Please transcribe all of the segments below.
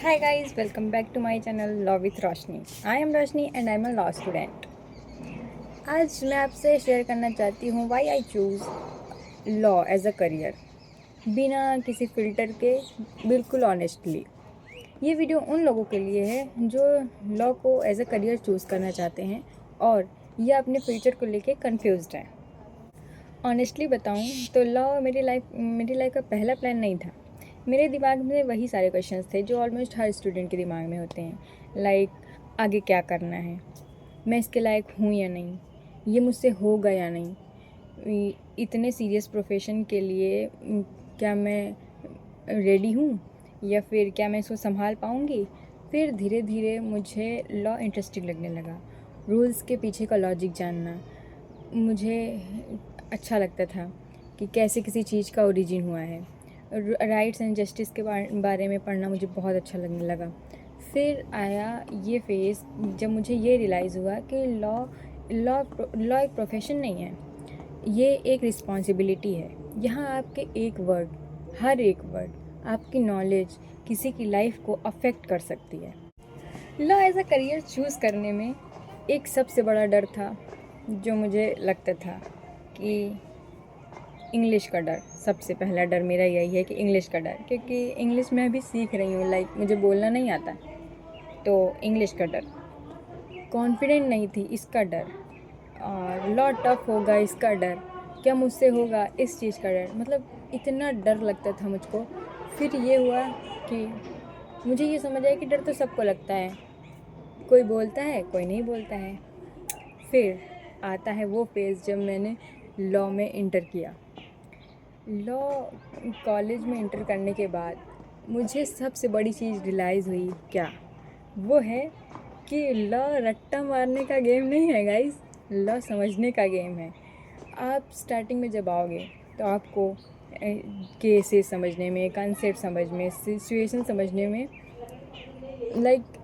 Hi guys, welcome back to my channel Law with Roshni. I am Roshni and I am a law student. आज मैं आपसे share करना चाहती हूँ why I choose law as a career बिना किसी filter के, बिल्कुल ऑनेस्टली। ये वीडियो उन लोगों के लिए है जो लॉ को एज अ करियर चूज़ करना चाहते हैं और या अपने फ्यूचर को लेके कंफ्यूज्ड हैं। ऑनेस्टली बताऊँ तो लॉ मेरी लाइफ का पहला प्लान नहीं था। मेरे दिमाग में वही सारे क्वेश्चंस थे जो ऑलमोस्ट हर स्टूडेंट के दिमाग में होते हैं, लाइक आगे क्या करना है, मैं इसके लायक हूँ या नहीं, ये मुझसे होगा या नहीं, इतने सीरियस प्रोफेशन के लिए क्या मैं रेडी हूँ या फिर क्या मैं इसको संभाल पाऊँगी। फिर धीरे धीरे मुझे लॉ इंटरेस्टिंग लगने लगा। रूल्स के पीछे का लॉजिक जानना मुझे अच्छा लगता था कि कैसे किसी चीज़ का ओरिजिन हुआ है। राइट्स एंड जस्टिस के बारे में पढ़ना मुझे बहुत अच्छा लगने लगा। फिर आया ये फेज़ जब मुझे ये रियलाइज़ हुआ कि लॉ लॉ लॉ एक प्रोफेशन नहीं है, ये एक रिस्पॉन्सिबिलिटी है। यहाँ आपके एक वर्ड, हर एक वर्ड, आपकी नॉलेज किसी की लाइफ को अफेक्ट कर सकती है। Law as a career choose करने में एक सबसे बड़ा डर था जो मुझे लगता था कि इंग्लिश का डर। सबसे पहला डर मेरा यही है कि इंग्लिश का डर, क्योंकि इंग्लिश मैं अभी सीख रही हूँ, लाइक मुझे बोलना नहीं आता, तो इंग्लिश का डर। कॉन्फिडेंट नहीं थी, इसका डर। और लॉ टफ होगा, इसका डर। क्या मुझसे होगा, इस चीज़ का डर। मतलब इतना डर लगता था मुझको। फिर ये हुआ कि मुझे ये समझ आया कि डर तो सबको लगता है, कोई बोलता है कोई नहीं बोलता है। फिर आता है वो फेज़ जब मैंने लॉ में इंटर किया। लॉ कॉलेज में इंटर करने के बाद मुझे सबसे बड़ी चीज़ रियलाइज़ हुई, क्या वो है कि लॉ रट्टा मारने का गेम नहीं है गाइस, लॉ समझने का गेम है। आप स्टार्टिंग में जब आओगे तो आपको केसेस समझने में, कंसेप्ट समझ में, सिचुएशन समझने में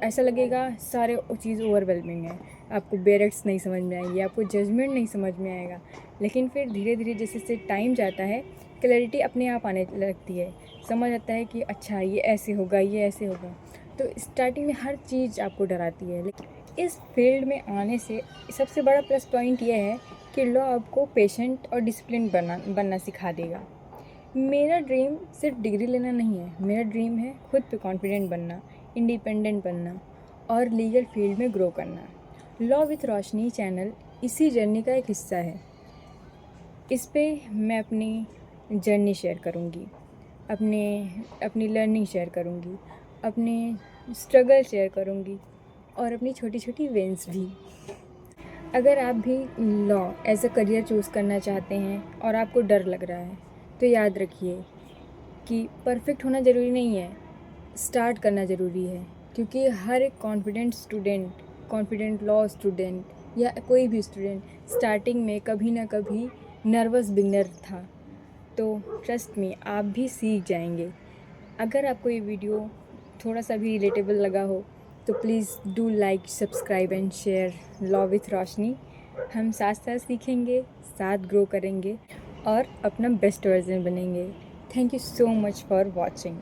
ऐसा लगेगा सारे चीज़ ओवरवेलमिंग है। आपको बेरेक्ट्स नहीं समझ में आएंगी, आपको जजमेंट नहीं समझ में आएगा। लेकिन फिर धीरे धीरे जैसे जैसे टाइम जाता है, क्लैरिटी अपने आप आने लगती है। समझ आता है कि अच्छा ये ऐसे होगा, ये ऐसे होगा। तो स्टार्टिंग में हर चीज़ आपको डराती है, लेकिन इस फील्ड में आने से सबसे बड़ा प्लस पॉइंट ये है कि लॉ आपको पेशेंट और डिसिप्लिन बनना सिखा देगा। मेरा ड्रीम सिर्फ डिग्री लेना नहीं है, मेरा ड्रीम है खुद पे कॉन्फिडेंट बनना, इंडिपेंडेंट बनना और लीगल फील्ड में ग्रो करना। लॉ विथ रोशनी चैनल इसी जर्नी का एक हिस्सा है। इस पे मैं अपनी जर्नी शेयर करूँगी, अपनी लर्निंग शेयर करूँगी, अपने स्ट्रगल शेयर करूँगी और अपनी छोटी छोटी विंस भी। अगर आप भी law as a career choose करना चाहते हैं और आपको डर लग रहा है, तो याद रखिए कि परफेक्ट होना ज़रूरी नहीं है, स्टार्ट करना ज़रूरी है। क्योंकि हर एक कॉन्फिडेंट लॉ स्टूडेंट या कोई भी स्टूडेंट स्टार्टिंग में कभी ना कभी नर्वस बिगनर था। तो ट्रस्ट मी, आप भी सीख जाएंगे। अगर आपको ये वीडियो थोड़ा सा भी रिलेटेबल लगा हो तो please do like, subscribe and share law with Roshni. हम साथ साथ सीखेंगे, साथ ग्रो करेंगे और अपना बेस्ट वर्जन बनेंगे। Thank you so much for watching.